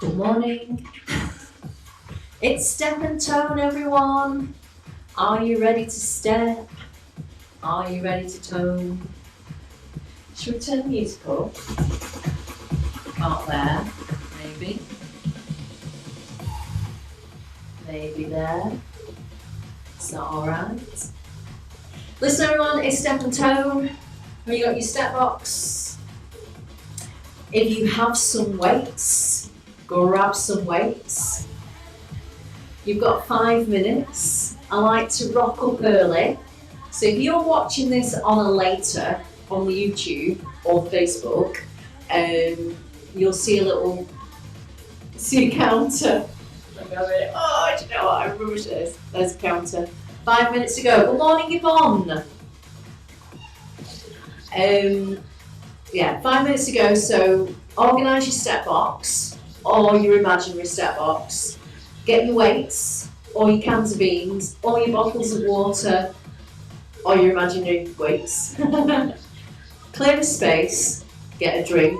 Good morning. It's step and tone, everyone. Are you ready to step? Are you ready to tone? Should we turn the music up? Out there, maybe. Maybe there. Is that alright? Listen, everyone, it's step and tone. Have you got your step box? If you have some weights, grab some weights. You've got 5 minutes. I like to rock up early. So if you're watching this on a later on the YouTube or Facebook, you'll see a counter. I'm going, oh, do you know what? I remember this. There's a counter. 5 minutes to go. Good morning, Yvonne. 5 minutes to go. So organise your step box or your imaginary step box. Get your weights or your cans of beans or your bottles of water or your imaginary weights. Clear a space, get a drink,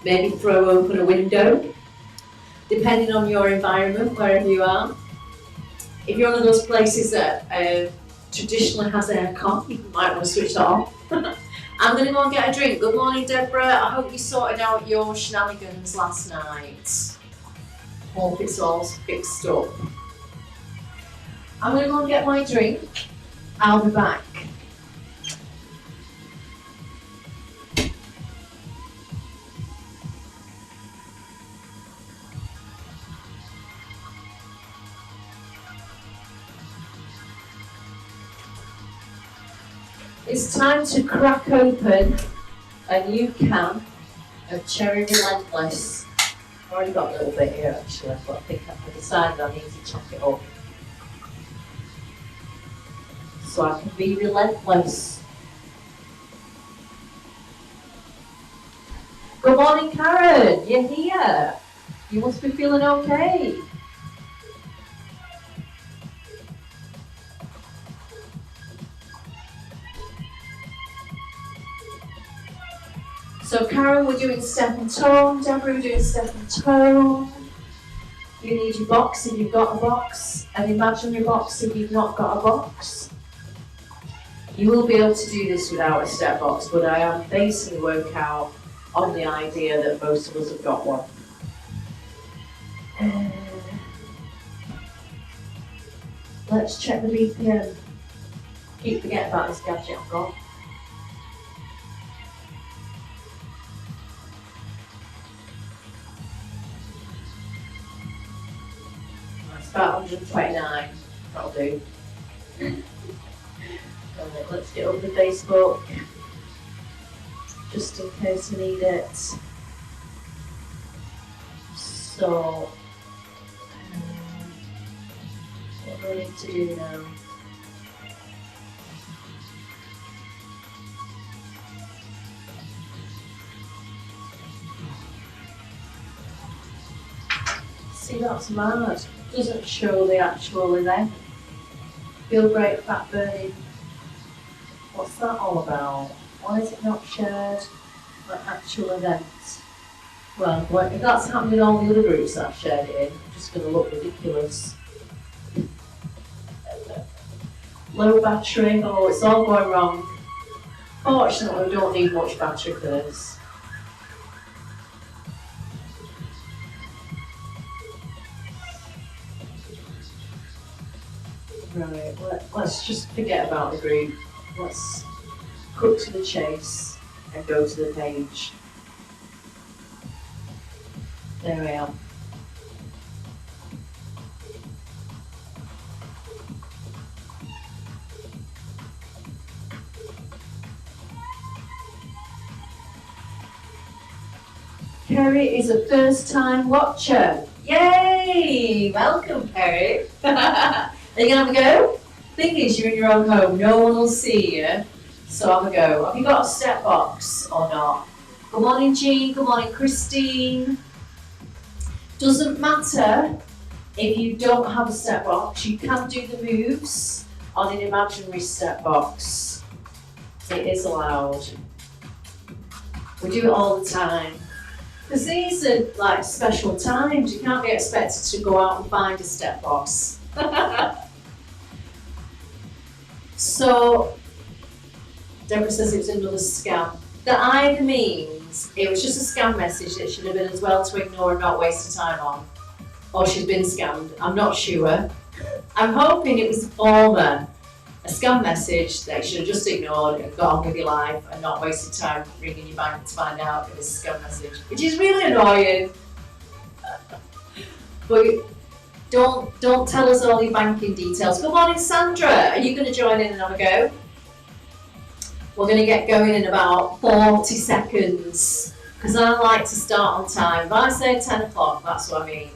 maybe throw open a window, depending on your environment, wherever you are. If you're one of those places that traditionally has aircon, you might want to switch that off. I'm going to go and get a drink. Good morning, Deborah. I hope you sorted out your shenanigans last night. Hope it's all fixed up. I'm going to go and get my drink. I'll be back. It's time to crack open a new can of Cherry Relentless. I've already got a little bit here actually, but I think I decided I need to chop it up. So I can be relentless. Good morning, Karen. You're here. You must be feeling okay. So Karen, we're doing step and tone. Deborah, we're doing step and tone. You need your box if you've got a box, and imagine your box if you've not got a box. You will be able to do this without a step box, but I am basing the workout on the idea that most of us have got one. Let's check the BPM. Keep forgetting about this gadget I've got. It's about 129. That'll do. Let's get over to Facebook, just in case we need it. So, what do I need to do now? See, that's mad. Doesn't show the actual event. Feel great, fat burning. What's that all about? Why is it not shared the actual event? Well, if that's happening in all the other groups that I've shared it in, I'm just going to look ridiculous. Low battery, oh, it's all going wrong. Fortunately, we don't need much battery for this. Right, let's just forget about the group. Let's cut to the chase and go to the page. There we are. Kerry is a first-time watcher. Yay! Welcome, Kerry. Are you gonna have a go? Thing is, you're in your own home, no one will see you, so have a go. Have you got a step box or not? Good morning, Jean. Good morning, Christine. Doesn't matter if you don't have a step box, you can do the moves on an imaginary step box. It is allowed. We do it all the time. Because these are like special times. You can't be expected to go out and find a step box. So, Deborah says it was another scam. That either means it was just a scam message that should have been as well to ignore and not waste her time on, or she's been scammed. I'm not sure. I'm hoping it was the former, a scam message that you should have just ignored and got on with your life and not wasted time ringing your bank to find out it was a scam message, which is really annoying. But don't tell us all your banking details. Good morning, Sandra. Are you going to join in and have a go? We're going to get going in about 40 seconds because I like to start on time. If I say 10 o'clock, that's what I mean.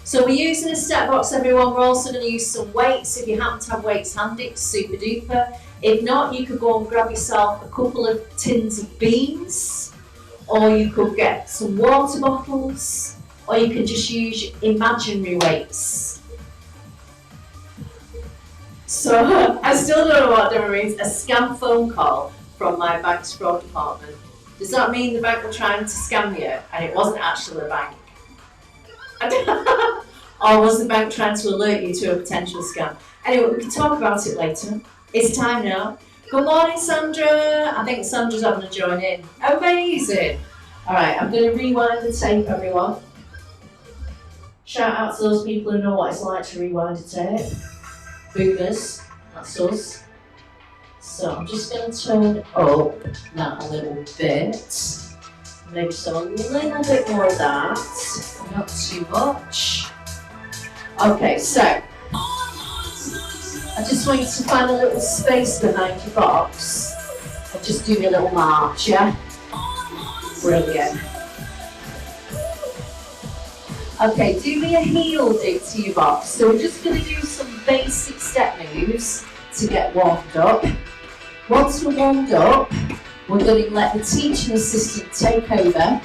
So we're using a step box, everyone. We're also going to use some weights. If you happen to have weights handy, it's super duper. If not, you could go and grab yourself a couple of tins of beans, or you could get some water bottles, or you can just use imaginary weights. So I still don't know what that means. A scam phone call from my bank's fraud department. Does that mean the bank were trying to scam you and it wasn't actually the bank? Or was the bank trying to alert you to a potential scam? Anyway, we can talk about it later. It's time now. Good morning, Sandra. I think Sandra's having to join in. Amazing. All right, I'm going to rewind the tape, everyone. Shout out to those people who know what it's like to rewind a tape. Boomers, that's us. So I'm just going to turn up that a little bit. Maybe so a little bit more of that, not too much. Okay, so I just want you to find a little space behind your box and just do me a little march, yeah? Brilliant. Okay, do me a heel dig to your box. So we're just going to do some basic step moves to get warmed up. Once we're warmed up, we're going to let the teaching assistant take over,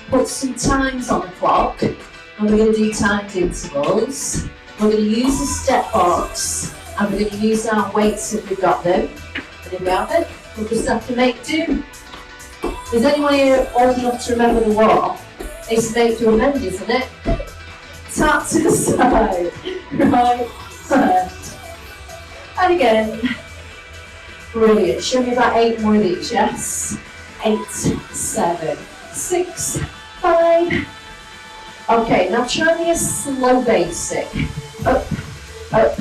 put some times on the clock, and we're going to do timed intervals. We're going to use the step box, and we're going to use our weights if we've got them. And if we haven't, we'll just have to make do. Is anyone here old enough to remember the war? It's make do amend, isn't it? Tap to the side, right, left. And again. Brilliant. Show me about 8 more of these, yes? 8, 7, 6, 5. Okay, now try me a slow basic. Up, up,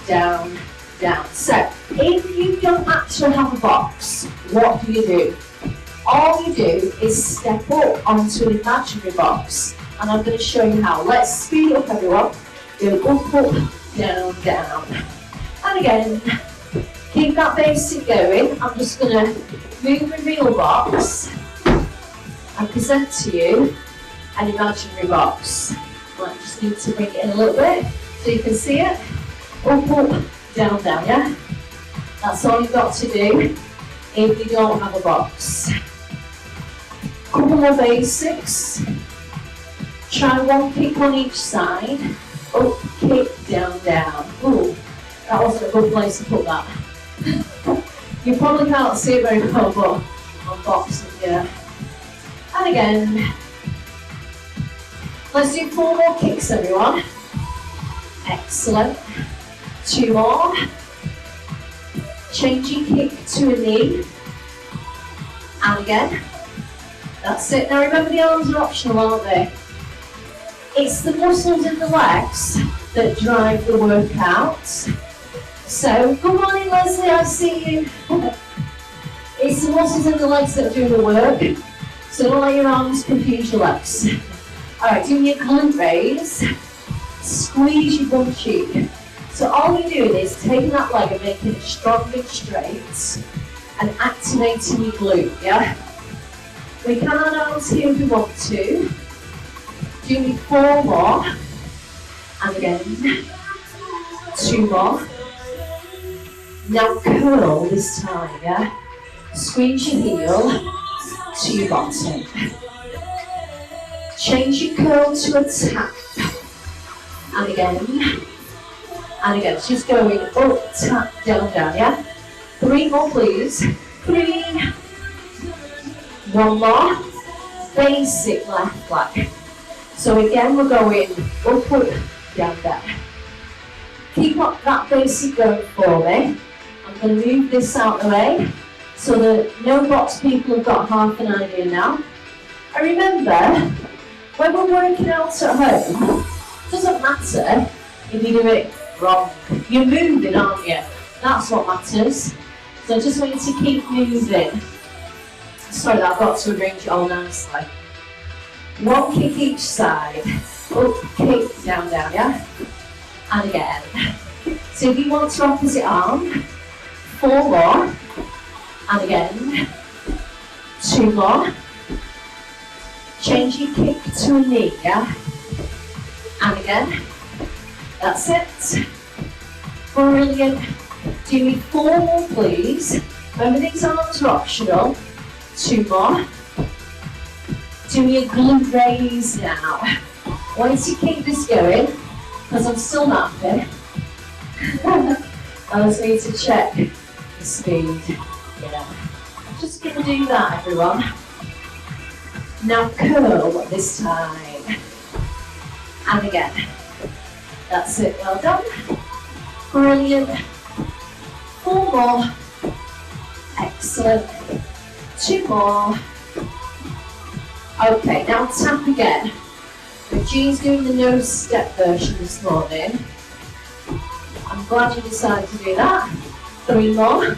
down, down. So, if you don't actually have a box, what do? All you do is step up onto an imaginary box, and I'm going to show you how. Let's speed up, everyone. Go up, up, down, down. And again. Keep that basic going. I'm just going to move the real box and present to you an imaginary box. I just need to bring it in a little bit so you can see it. Up, up, down, down, yeah? That's all you've got to do if you don't have a box. Couple more basics. Try one kick on each side. Up, kick, down, down. Ooh, that wasn't a good place to put that. You probably can't see it very well, but I'm boxing, yeah. And again. Let's do 4 more kicks, everyone. Excellent. 2 more. Change your kick to a knee. And again. That's it. Now remember, the arms are optional, aren't they? It's the muscles in the legs that drive the workout. So, good morning, Leslie, I see you. It's the muscles in the legs that do the work, so don't let your arms confuse your legs. Alright, doing your glute raise, squeeze your bum cheek. So all you're doing is taking that leg and making it strong and straight, and activating your glute, yeah? We can add arms here if we want to. Do me 4 more, and again, 2 more. Now curl this time, yeah? Squeeze your heel to your bottom. Change your curl to a tap. And again. And again, just going up, tap, down, down, yeah? 3 more, please. 3. 1 more. basic left leg. So again, we're going upward, down, down. Keep up that basic going for me. I'm going to move this out of the way so that no box people have got half an idea now. And remember, when we're working out at home, it doesn't matter if you do it wrong. You're moving, aren't you? That's what matters. So I just want you to keep moving. Sorry, I've got to arrange it all nicely. One kick each side. Up, kick, down, down, yeah? And again. So if you want to opposite arm, 4 more. And again. 2 more. Change your kick to a knee, yeah? And again. That's it. Brilliant. Do me 4 more, please. Remember these arms are optional. 2 more. Do me a glute raise now. I want you to keep this going, because I'm still not happy. I just need to check the speed. Yeah. Just gonna do that, everyone. Now curl this time. And again. That's it, well done. Brilliant. 4 more. Excellent. 2 more. Okay, now tap again. Jean's doing the no step version this morning. I'm glad you decided to do that. 3 more.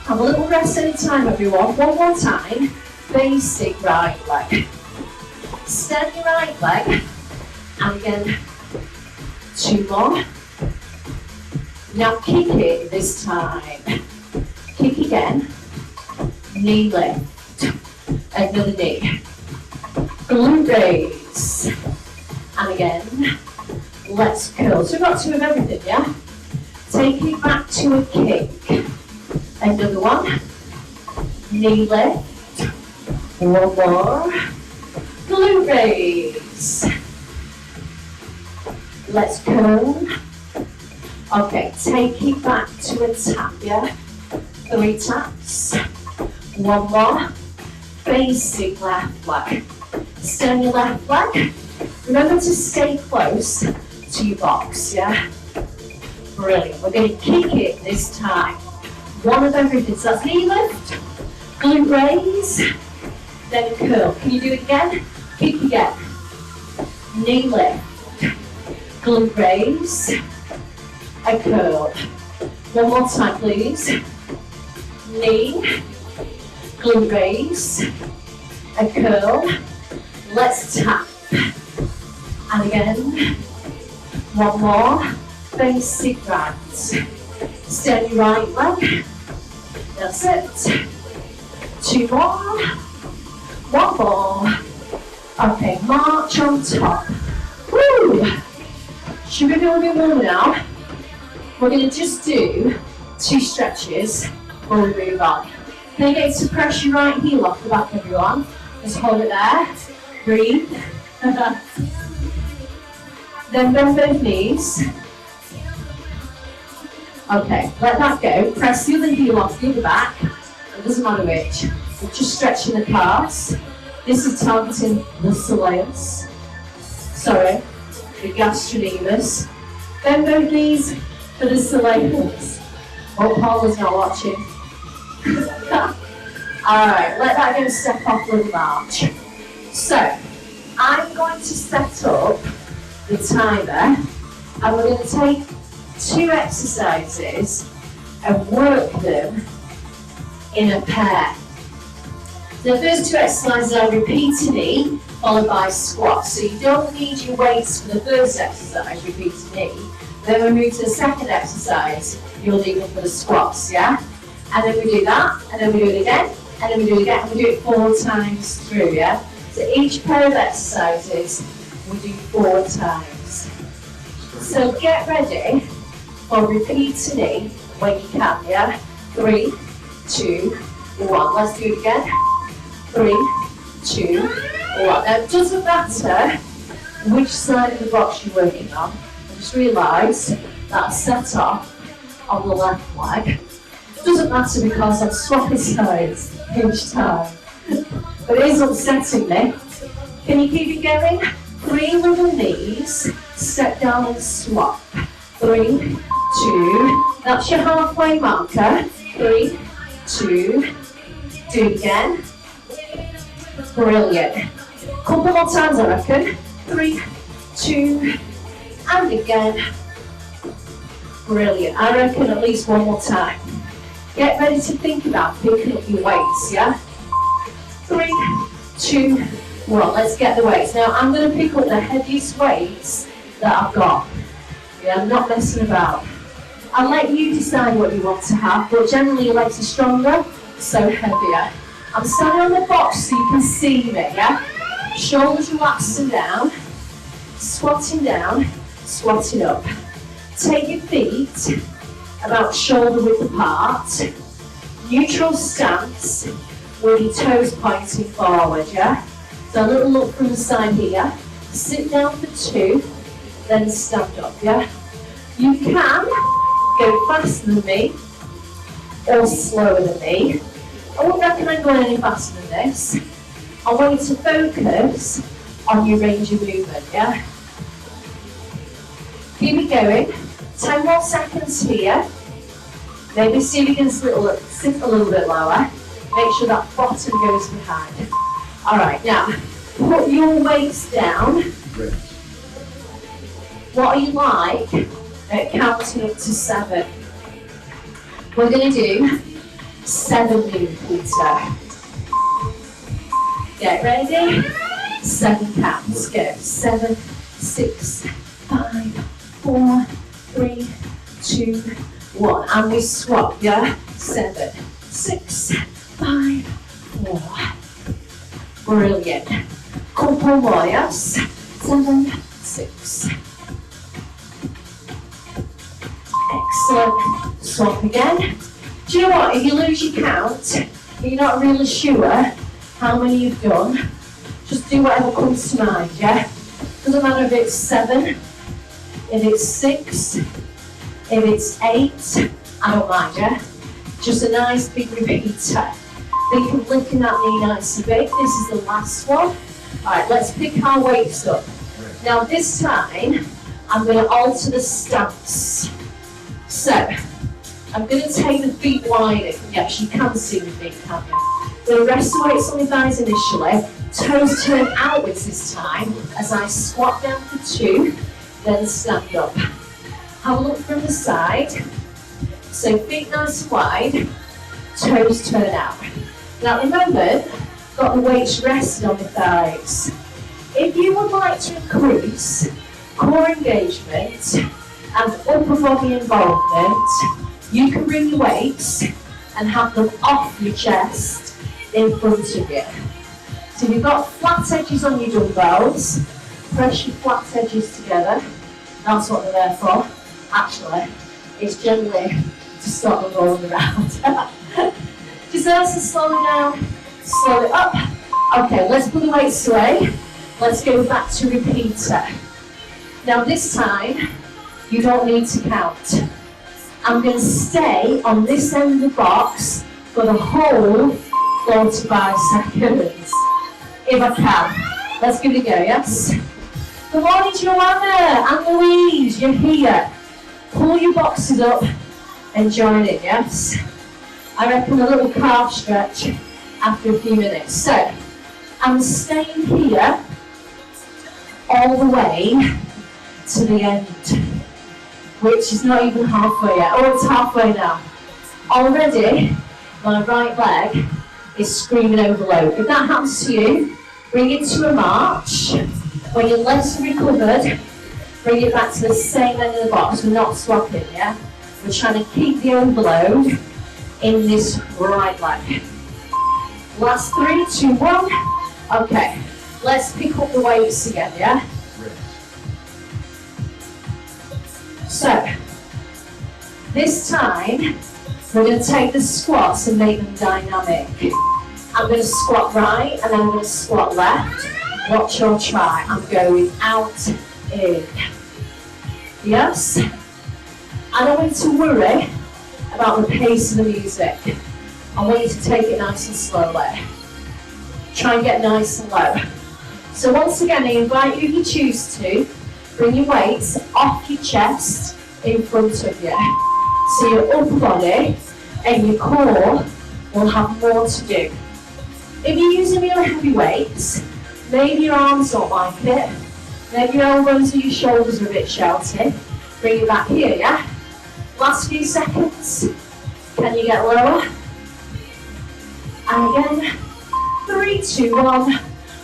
Have a little rest any time, everyone. 1 more time. Basic right leg. Extend your right leg. And again, 2 more. Now kick it this time. Kick again. Knee lift. Another knee. Glute raise. And again, let's curl. So we've got 2 of everything, yeah? Take it back to a kick. Another one. Knee lift. 1 more. Glute raise. Let's curl. Okay, take it back to a tap, yeah? 3 taps. 1 more. Basic left leg. Extend your left leg. Remember to stay close to your box, yeah? Brilliant. We're going to kick it this time. 1 of everything. So that's knee lift, glute raise, then curl. Can you do it again? Kick again. Knee lift, glute raise, and curl. 1 more time, please. Knee, glute raise, and curl. Let's tap. And again, 1 more. Basic right. Extend your right leg. That's it. 2 more. 1 more. Okay, march on top. Woo! Should we do a bit more now? We're going to just do 2 stretches before we move on. Can you get to press your right heel off the back, everyone? Just hold it there. Breathe. Then bend both knees. Okay, let that go. Press the other heel off the other back. It doesn't matter which. We're just stretching the calves. This is targeting the soleus. Sorry, the gastrocnemius. Bend both knees for the soleus. Oh, Paula's not watching. Alright, let that go step off with a march. So, I'm going to set up the timer and we're going to take 2 exercises and work them in a pair. The first 2 exercises are repeat a knee followed by squats. So you don't need your weights for the first exercise, repeat a knee. Then we move to the second exercise, you'll need them for the squats, yeah? And then we do that, and then we do it again, and then we do it again, and we do it 4 times through, yeah? So each pair of exercises, we do 4 times. So get ready for repeat a knee when you can, yeah? 3, 2, 1. Let's do it again. 3, 2, 1. Now it doesn't matter which side of the box you're working on. Just realise that set off on the left leg. It doesn't matter because I'm swapping sides each time. but it is upsetting me. Can you keep it going? 3 little knees, step down and swap. 3, 2, that's your halfway marker. 3, 2, do it again. Brilliant. Couple more times I reckon. 3, 2, and again. Brilliant. I reckon at least one more time. Get ready to think about picking up your weights, yeah? 3, 2, 1. Let's get the weights. Now I'm going to pick up the heaviest weights that I've got. Yeah, I'm not messing about. I'll let you decide what you want to have, but generally your legs are stronger, so heavier. I'm standing on the box so you can see me, yeah? Shoulders relaxing down, squatting up. Take your feet about shoulder width apart. Neutral stance with your toes pointing forward, yeah? So a little look from the side here. Sit down for 2, then stand up, yeah? You can go faster than me or slower than me. I wouldn't recommend going any faster than this. I want you to focus on your range of movement, yeah? Keep it going. 10 more seconds here. Maybe see if you can sit a little bit lower. Make sure that bottom goes behind. Alright, now, put your weights down. What are you like at counting up to 7? We're going to do 7 Peter. Get ready. 7 counts. Go. 7, 6, 5, 4, 3, 2, 1. And we swap, yeah? 7, 6, 5, 4. Brilliant. Couple more, yes? 7, 6. Excellent. Swap again. Do you know what? If you lose your count, and you're not really sure how many you've done, just do whatever comes to mind, yeah? Doesn't matter if it's 7, if it's 6, if it's 8, I don't mind, yeah? Just a nice big repeater. Think of lifting that knee nice and big. This is the last one. Alright, let's pick our weights up. Now this time, I'm going to alter the stance. So, I'm going to take the feet wider. Yes, you can see the feet, can't you? I'm going to rest the weights on my thighs initially. Toes turn outwards this time as I squat down for 2, then stand up. Have a look from the side. So feet nice and wide, toes turn out. Now remember, got the weights rested on the thighs. If you would like to increase core engagement and upper body involvement, you can bring your weights and have them off your chest in front of you. So if you've got flat edges on your dumbbells, press your flat edges together. That's what they're there for. Actually, it's generally to stop them rolling around. Just nice and slow it down, slow it up. Okay, let's put the weights away. Let's go back to repeater. Now this time, you don't need to count. I'm going to stay on this end of the box for the whole 45 seconds. If I can. Let's give it a go, yes? Good morning, Joanna and Louise, you're here. Pull your boxes up and join in, yes? I reckon a little calf stretch after a few minutes. So, I'm staying here all the way to the end, which is not even halfway yet. Oh, it's halfway now. Already, my right leg is screaming overload. If that happens to you, bring it to a march. When your legs are recovered, bring it back to the same end of the box. We're not swapping, yeah? We're trying to keep the overload in this right leg. Last 3, 2, 1. Okay, let's pick up the weights again, yeah? So, this time, we're going to take the squats and make them dynamic. I'm going to squat right and then I'm going to squat left. Watch your try. I'm going out, in. Yes? I don't want you to worry about the pace of the music. I want you to take it nice and slowly. Try and get nice and low. So once again, I invite you, if you choose to, bring your weights off your chest in front of you. So your upper body and your core will have more to do. If you're using really heavy weights, maybe your arms don't like it, maybe your elbows or your shoulders are a bit shouty, bring it back here, yeah? Last few seconds. Can you get lower? And again, 3, 2, 1.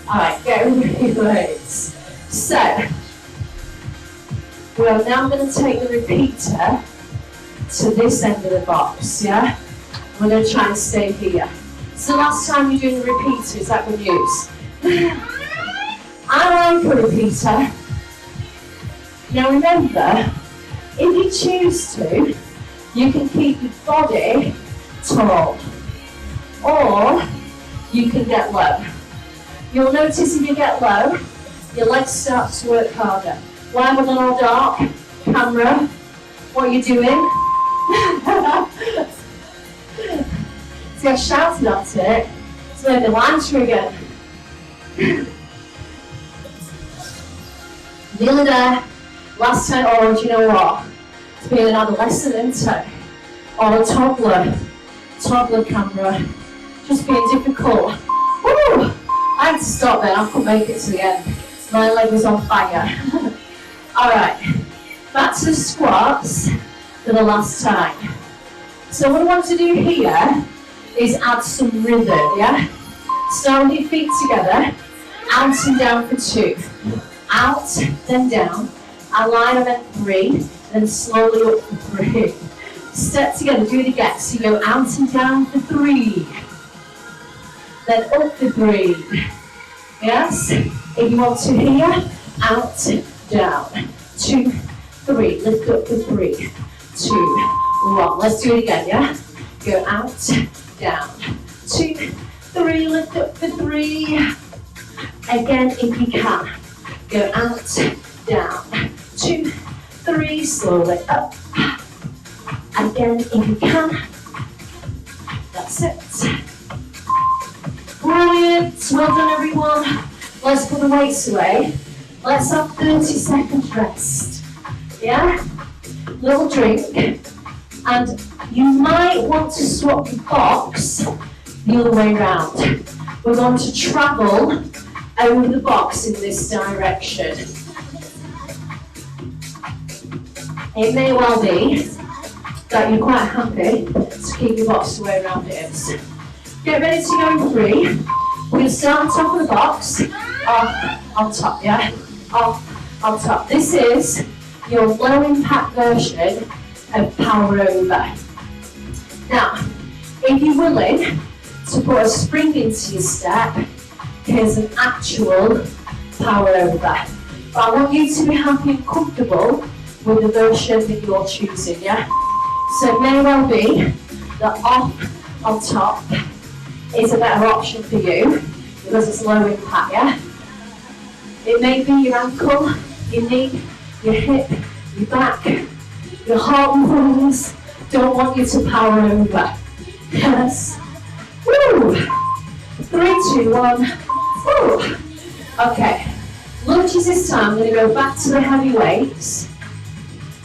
Alright, get rid of weights. So, we are now going to take the repeater to this end of the box, yeah? We're going to try and stay here. So last time you're doing the repeater, is that good news? I like a repeater. Now remember, if you choose to, you can keep your body tall, or you can get low. You'll notice if you get low, your legs start to work harder. Why we're all dark? Camera, what are you doing? See, I shouted at it, it's made the line trigger. Nearly there. Last time, oh, do you know what? It's being an adolescent, isn't it? Or a toddler camera. Just being difficult. Woo! I had to stop then, I couldn't make it to the end. My leg was on fire. Alright, back to the squats for the last time. So what I want to do here is add some rhythm, yeah? Start with your feet together, out and down for 2. Out, then down, and line up at 3, then slowly up for 3. Step together, do it again. So you go out and down for 3, then up for 3. Yes? If you want to here, out, down, 2, 3, lift up for 3, 2, 1. Let's do it again, yeah? Go out, down, 2, 3, lift up for 3. Again, if you can. Go out, down, 2, 3, slowly up. Again, if you can. That's it. Brilliant. Well done, everyone. Let's put the weights away. Let's have 30 seconds rest. Yeah? Little drink. And you might want to swap the box the other way around. We're going to travel over the box in this direction. It may well be that you're quite happy to keep your box the way around it is. Get ready to go in 3. We're going to start on top of the box. Off, on top, yeah? Off, on top. This is your low impact version of power over. Now, if you're willing to put a spring into your step, here's an actual power over. But I want you to be happy and comfortable with the version that you're choosing, yeah? So it may well be that off on top is a better option for you because it's low impact, yeah? It may be your ankle, your knee, your hip, your back, your heart and lungs don't want you to power over. Yes? Woo! 3, 2, 1. Woo! Okay. Lunges this time, I'm going to go back to the heavy weights.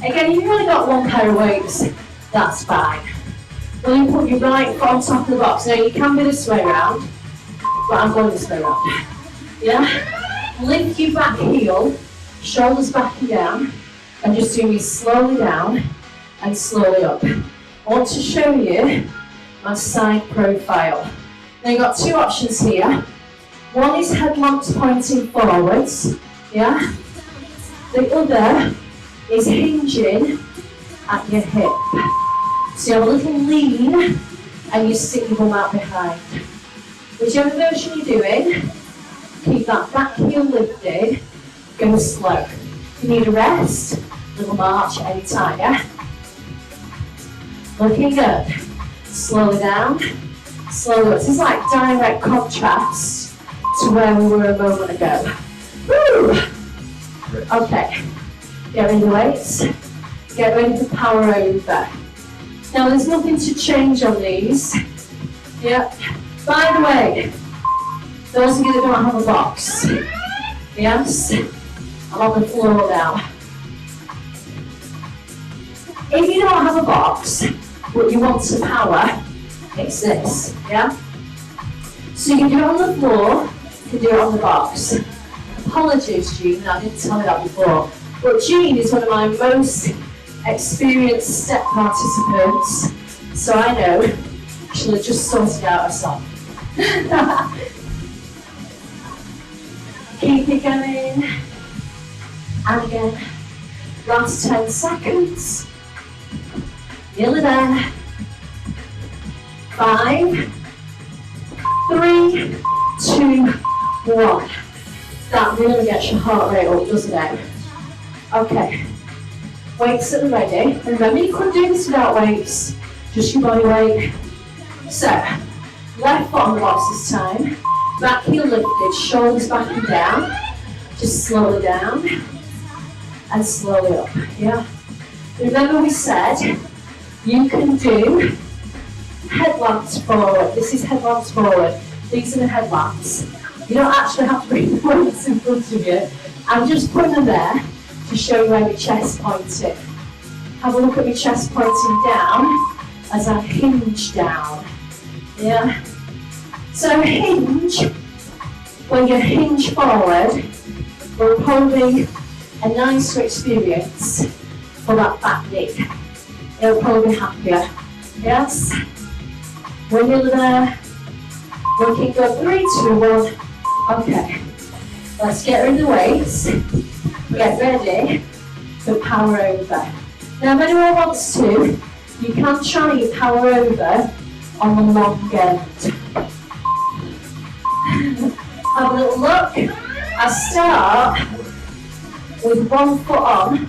Again, you've only got 1 pair of weights, that's fine. Then you put your right foot on top of the box. Now you can be this way around, but I'm going this way around. Yeah? Lift your back heel, shoulders back and down, and just do me slowly down and slowly up. I want to show you my side profile. Now you've got 2 options here. One is headlamps pointing forwards, yeah? The other is hinging at your hip. So you have a little lean and you stick your bum out behind. Whichever version you're doing, keep that back heel lifted, go slow. If you need a rest, little march at any time, yeah? Looking good. Slowly down, slowly up. This is like direct contrast to where we were a moment ago. Woo! Okay, get rid of the weights, get ready for power over. Now there's nothing to change on these. Yep. By the way, Those of you that don't have a box, yes, I'm on the floor now. If you don't have a box, but you want to power, it's this, yeah? So you can do it on the floor, you can do it on the box. Apologies, Jean, I didn't tell you that before. But Jean is one of my most experienced step participants, so I know she'll have just sorted out herself. Keep it going. And again. Last 10 seconds. Nearly there. 5, 3, 2, 1. That really gets your heart rate up, doesn't it? Okay. Weights at the ready. And remember, you couldn't do this without weights. Just your body weight. So, left foot on the box this time. Back heel lifted, shoulders back and down. Just slowly down. And slowly up, yeah? Remember we said, you can do headlamps forward. This is headlamps forward. These are the headlamps. You don't actually have to bring the weights in front of you. I'm just putting them there to show you where my chest pointed. Have a look at my chest pointing down as I hinge down. Yeah? So hinge, when you hinge forward, will probably be a nicer experience for that back knee. It'll probably be happier. Yes? When you're there, we can go 3, 2, 1. Okay. Let's get rid of the weights. Get ready to power over. Now, if anyone wants to, you can try and power over on the long end. Have a little look. I start with 1 foot on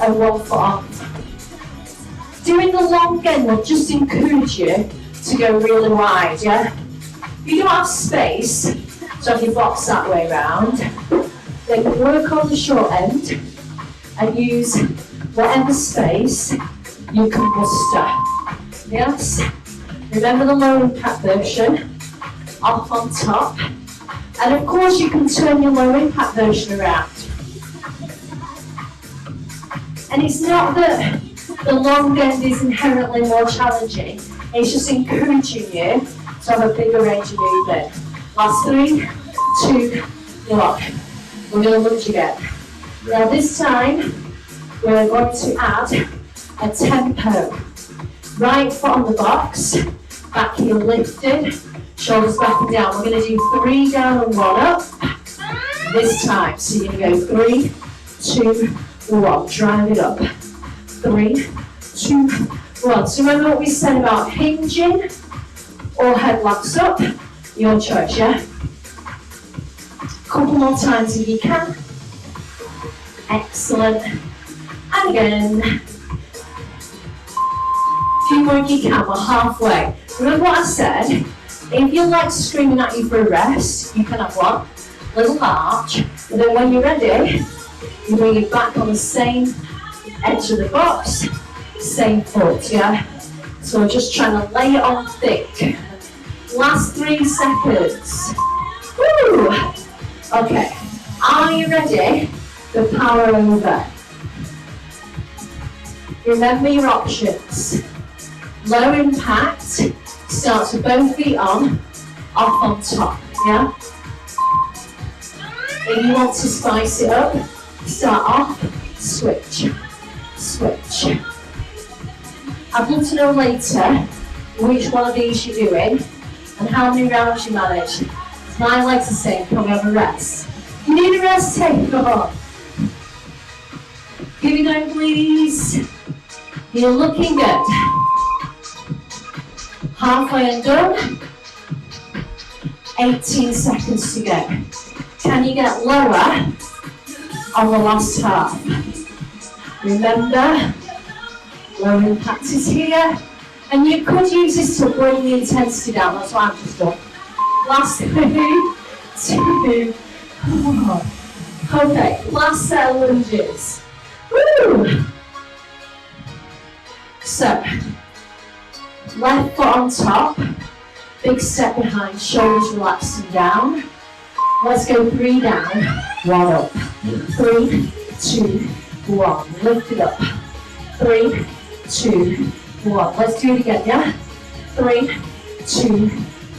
and 1 foot off. Doing the long end will just encourage you to go really wide, yeah? If you don't have space to have your box that way round, then work on the short end and use whatever space you can muster. Yes? Remember the low impact version, off on top. And of course you can turn your low impact version around. And it's not that the long end is inherently more challenging, it's just encouraging you to have a bigger range of movement. Last 3, 2, 1. We're going to lunge again. Now this time, we're going to add a tempo. Right foot on the box, back heel lifted, shoulders back and down. We're going to do 3 down and 1 up this time. So you're going to go 3, 2, 1. Drive it up. 3, 2, 1. So remember what we said about hinging or headlamps up? Your choice, yeah? Couple more times if you can. Excellent. And again. A few more if you can, we're halfway. Remember what I said? If your leg's screaming at you for a rest, you can have one little march, and then when you're ready, you bring it back on the same edge of the box, same foot, yeah? So we're just trying to lay it on thick. Last 3 seconds. Woo! Okay, are you ready to power over? Remember your options. Low impact, starts with both feet on, off on top, yeah? If you want to spice it up, start off, switch, switch. I'd love to know later which one of these you're doing and how many rounds you manage. My legs are saying, can we have a rest? You need a rest, take it on. Give me down, please. You're looking good. Halfway and done. 18 seconds to go. Can you get lower on the last half? Remember, low impact is here. And you could use this to bring the intensity down. That's what I've just done. Last 3, 2, 1. Okay, last set of lunges. Woo! So, left foot on top, big step behind, shoulders relaxing down. Let's go 3 down, 1 up. 3, 2, 1. Lift it up. 3, 2, 1. Let's do it again, yeah? 3, 2,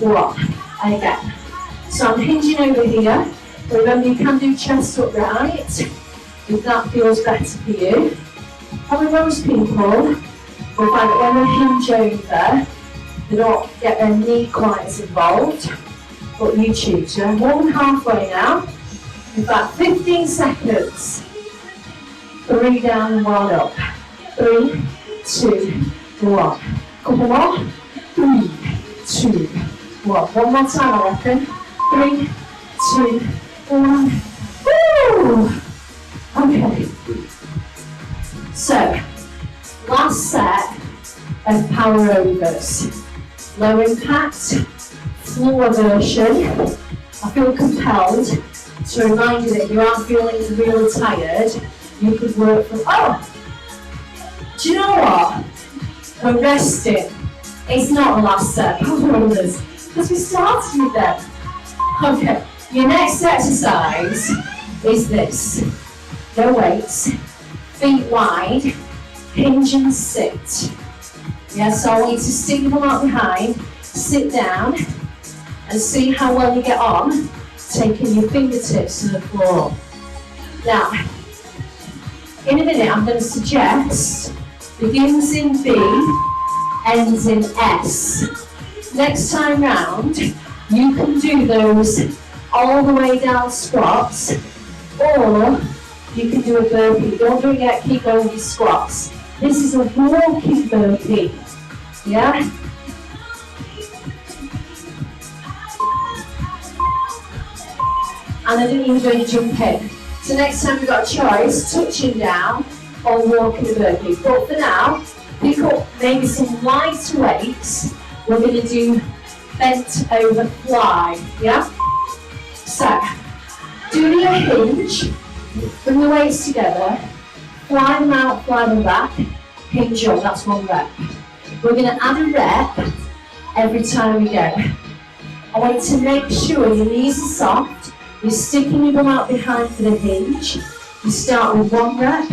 1. And again. So I'm hinging over here. Remember, you can do chest upright if that feels better for you. Probably most people will find that when they hinge over, they don't get their knee quite as involved. But you choose, yeah? More than halfway now. In fact, 15 seconds. 3 down, 1 up. 3, 2, 1. Couple more. 3, 2, 1. One more time, I reckon. 3, 2, 1. Woo! Okay. So, last set of power overs. Low impact, floor version. I feel compelled to remind you that if you are feeling really tired, you could work from, do you know what? We're resting. It's not the last set of power overs, because we started with them. Okay, your next exercise is this. No weights, feet wide, hinge and sit. Yes, so I want you to stick them out behind, sit down, and see how well you get on, taking your fingertips to the floor. Now, in a minute I'm going to suggest begins in B, ends in S. Next time round, you can do those all the way down squats, or you can do a burpee. Don't do it yet, keep going with your squats. This is a walking burpee, yeah? And I didn't even do any jumping. So next time we've got a choice, touching down or walking the burpee. But for now, pick up maybe some light weights. We're going to do bent over fly, yeah? So, do your hinge, bring the weights together, fly them out, fly them back, hinge up, that's 1 rep. We're going to add a rep every time we go. I want you to make sure your knees are soft, you're sticking your bum out behind for the hinge. You start with 1 rep,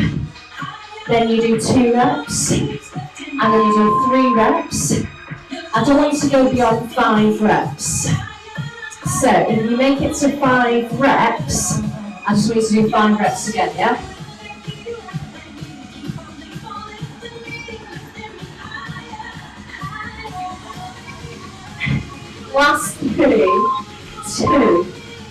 then you do 2 reps, and then you do 3 reps. I don't want you to go beyond 5 reps. So if you make it to 5 reps, I just want you to do 5 reps again, yeah? Last 3, 2,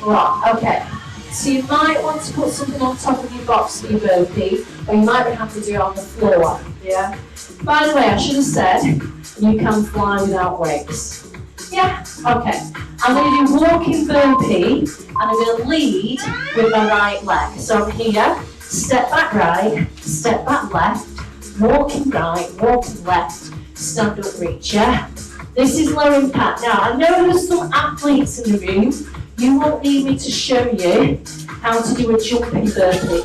1. Okay. So you might want to put something on top of your box for your burpee, or you might have to do it on the floor, yeah? By the way, I should have said, you can fly without weights. Yeah? Okay. I'm going to do walking burpee, and I'm going to lead with my right leg. So I'm here, step back right, step back left, walking right, walking left, stand up reach, yeah? This is low impact. Now, I know there's some athletes in the room. You won't need me to show you how to do a jumping burpee.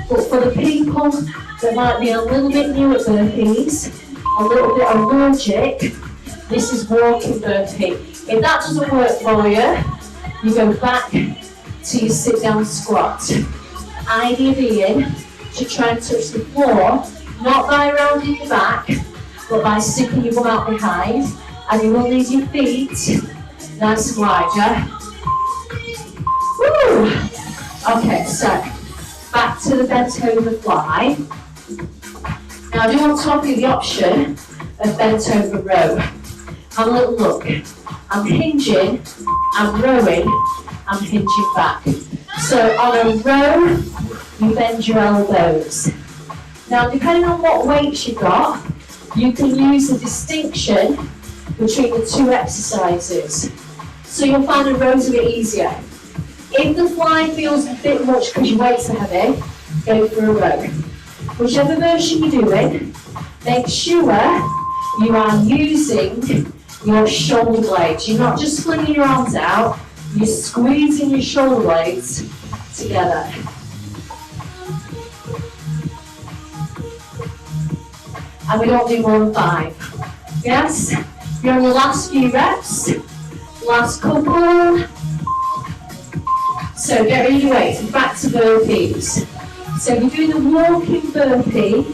But for the people that might be a little bit new at burpees, a little bit allergic, this is walking burpee. If that doesn't work for you, you go back to your sit down squat. Idea being to try and touch the floor, not by rounding your back, but by sticking your bum out behind, and you will need your feet nice and wide, yeah? Woo! Okay, so back to the bent over fly. Now I do want to offer you the option of bent over row. Have a little look. I'm hinging, I'm rowing, I'm hinging back. So on a row, you bend your elbows. Now depending on what weights you've got, you can use the distinction between the 2 exercises. So you'll find a row's a bit easier. If the fly feels a bit much because your weights are heavy, go for a row. Whichever version you're doing, make sure you are using your shoulder blades. You're not just flinging your arms out, you're squeezing your shoulder blades together. And we don't do more than 5. Yes? You're on the last few reps. Last couple. So get rid of your weights and back to burpees. So you're doing the walking burpee.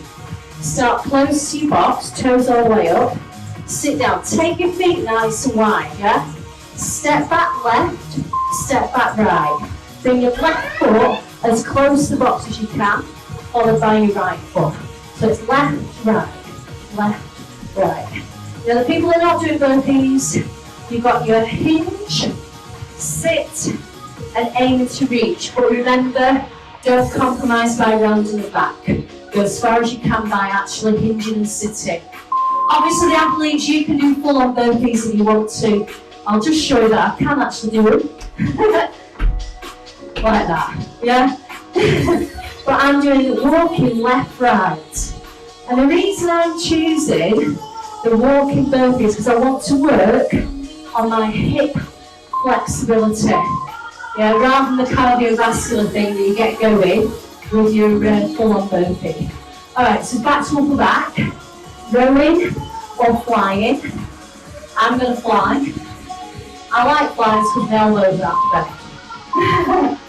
Start close to your box, toes all the way up. Sit down, take your feet nice and wide, yeah? Step back left, step back right. Bring your left foot as close to the box as you can, followed by your right foot. So it's left, right, left, right. Now the people who are not doing burpees, you've got your hinge, sit, and aim to reach. But remember, don't compromise by rounding the back. Go as far as you can by actually hinging and sitting. Obviously the athletes, you can do full-on burpees if you want to. I'll just show you that I can actually do them. Like that, yeah? But I'm doing walking left, right. And the reason I'm choosing the walking burpees is because I want to work on my hip flexibility. Yeah, rather than the cardiovascular thing that you get going with your full-on burpee. Alright, so back to upper back, rowing or flying. I'm going to fly. I like flying because my elbows are bent.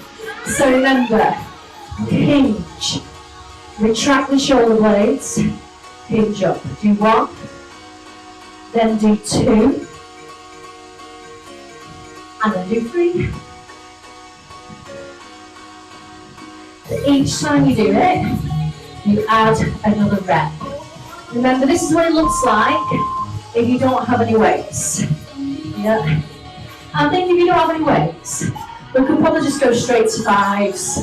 So remember, hinge, retract the shoulder blades, hinge up. Do one, then do two, and then do three. Each time you do it, you add another rep. Remember, this is what it looks like if you don't have any weights. Yeah. I think if you don't have any weights, we could probably just go straight to fives.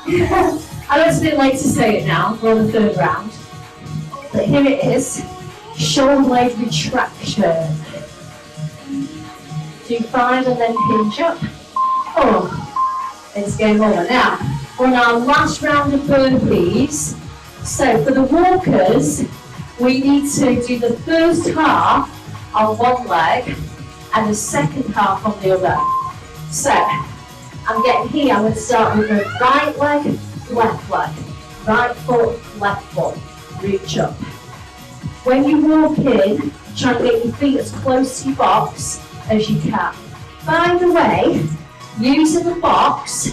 I know it's a bit late to say it now, we're on the third round. But here it is, shoulder blade retraction. Do five and then hinge up. Oh, it's game over. Now, we're on our last round of burpees. So for the walkers, we need to do the first half on one leg and the second half on the other. So, I'm getting here, I'm going to start with the right leg, left leg. Right foot, left foot. Reach up. When you walk in, try and get your feet as close to your box as you can. By the way, using the box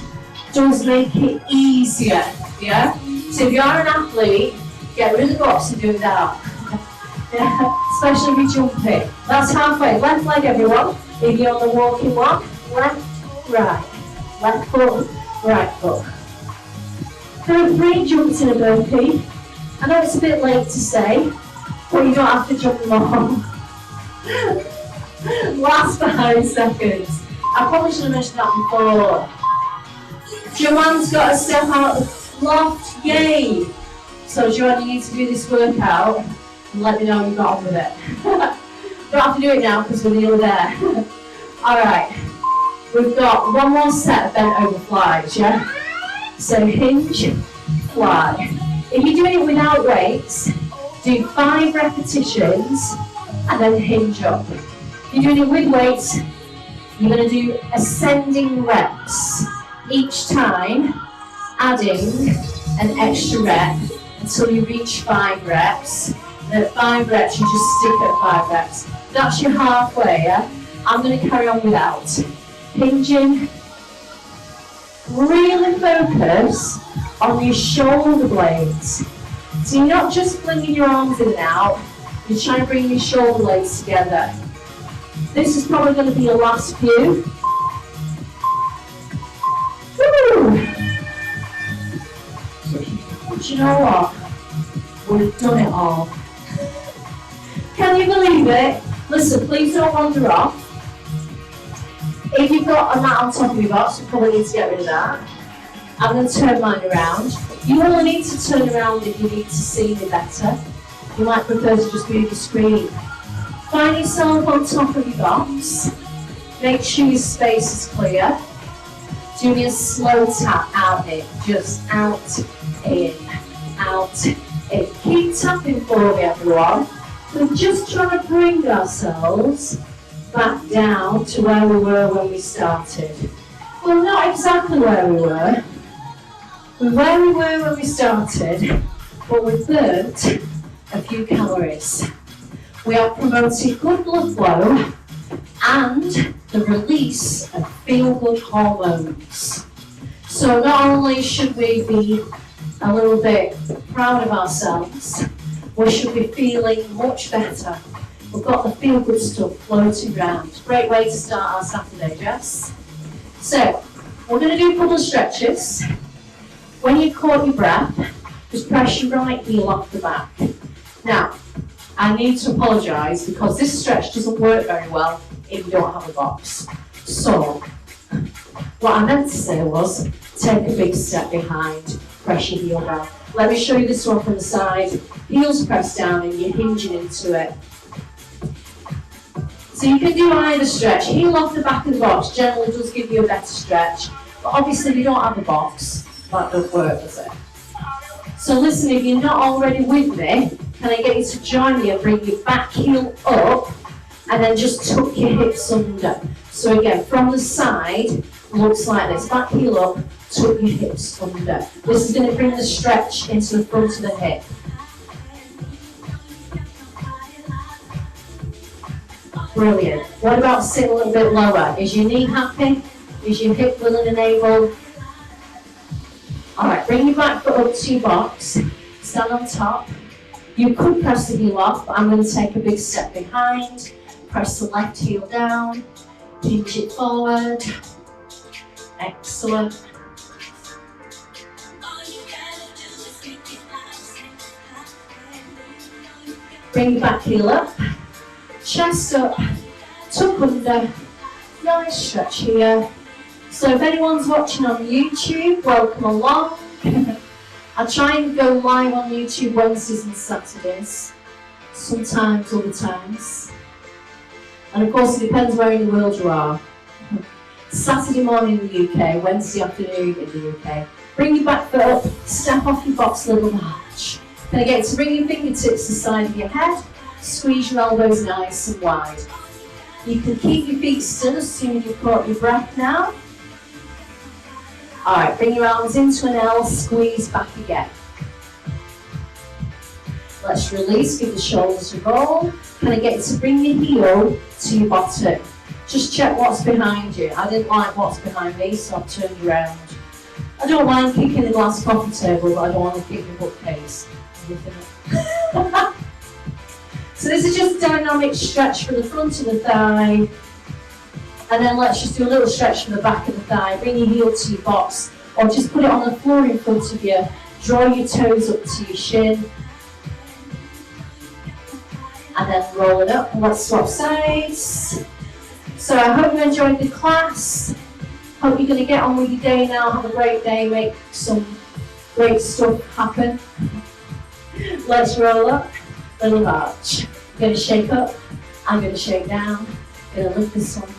does make it easier, yeah? So if you are an athlete, get rid of the box and do it out. Especially if you're jumping. That's halfway. Left leg, everyone. If you're on the walking one, left, right. Left foot, right foot. There are 3 jumps in a burpee. I know it's a bit late to say, but you don't have to jump them all. Last 5 seconds. I probably should have mentioned that before. Joanne's got to step out of the loft, yay! So Joanne, you need to do this workout and let me know you got on with it. Don't have to do it now because we're nearly there. Alright, we've got one more set of bent over flies, yeah? So hinge, fly. If you're doing it without weights, do 5 repetitions and then hinge up. If you're doing it with weights, you're going to do ascending reps. Each time, adding an extra rep until you reach 5 reps. And at 5 reps, you just stick at 5 reps. That's your halfway, yeah? I'm going to carry on without. Hinging. Really focus on your shoulder blades. So you're not just flinging your arms in and out, you're trying to bring your shoulder blades together. This is probably going to be your last few. Woo! But you know what? We've done it all. Can you believe it? Listen, please don't wander off. If you've got a mat on top of your box, you probably need to get rid of that. I'm going to turn mine around. You only need to turn around if you need to see me better. You might prefer to just move your screen. Find yourself on top of your box. Make sure your space is clear. Do me a slow tap out in. Just out, in, out, in. Keep tapping for me, everyone. We're just trying to bring ourselves back down to where we were when we started. Well, not exactly where we were. We're where we were when we started, but we've burnt a few calories. We are promoting good blood flow and the release of feel-good hormones. So not only should we be a little bit proud of ourselves, we should be feeling much better. We've got the feel-good stuff floating around. Great way to start our Saturday, Jess. So, we're going to do a couple of stretches. When you've caught your breath, just press your right heel off the back. Now, I need to apologise because this stretch doesn't work very well if you don't have a box. So, what I meant to say was, take a big step behind, press your heel down. Let me show you this one from the side. Heels pressed down and you're hinging into it. So you can do either stretch. Heel off the back of the box generally does give you a better stretch. But obviously if you don't have a box, that doesn't work, does it? So listen, if you're not already with me, can I get you to join me and bring your back heel up and then just tuck your hips under. So again, from the side, looks like this. Back heel up, tuck your hips under. This is going to bring the stretch into the front of the hip. Brilliant. What about sit a little bit lower? Is your knee happy? Is your hip willing and able? Alright, bring your back foot up to your box. Stand on top. You could press the heel off, but I'm going to take a big step behind. Press the left heel down. Hinge it forward. Excellent. Bring your back heel up. Chest up, tuck under, nice stretch here. So if anyone's watching on YouTube, welcome along. I try and go live on YouTube Wednesdays and Saturdays, sometimes other times. And of course it depends where in the world you are. Saturday morning in the UK, Wednesday afternoon in the UK. Bring your back foot up, step off your box a little march. Can I get you to bring your fingertips to the side of your head? Squeeze your elbows nice and wide. You can keep your feet still assuming you've caught your breath now. Alright, bring your arms into an L, squeeze back again. Let's release, give the shoulders a roll. Can I get you to bring your heel to your bottom? Just check what's behind you. I didn't like what's behind me, so I've turned around. I don't mind kicking the glass coffee table, but I don't want to kick the bookcase. So this is just a dynamic stretch from the front of the thigh. And then let's just do a little stretch from the back of the thigh. Bring your heel to your box, or just put it on the floor in front of you. Draw your toes up to your shin. And then roll it up, and let's swap sides. So I hope you enjoyed the class. Hope you're going to get on with your day now, have a great day, make some great stuff happen. Let's roll up, little march. I'm going to shake up, I'm going to shake down, I'm going to lift this one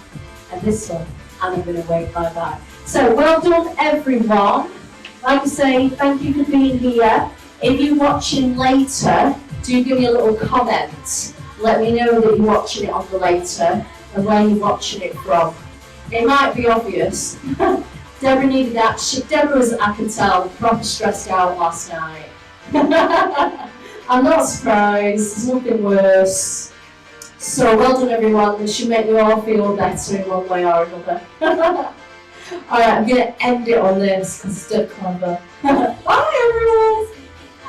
and this one, and I'm going to wave bye-bye. So well done everyone. Like I say, thank you for being here. If you're watching later, do give me a little comment. Let me know that you're watching it on the later and where you're watching it from. It might be obvious. Deborah needed action. Deborah was, I can tell, proper stressed out last night. I'm not surprised, there's nothing worse. So well done everyone, this should make you all feel better in one way or another. Alright, I'm going to end it on this because it's still clever. Bye everyone!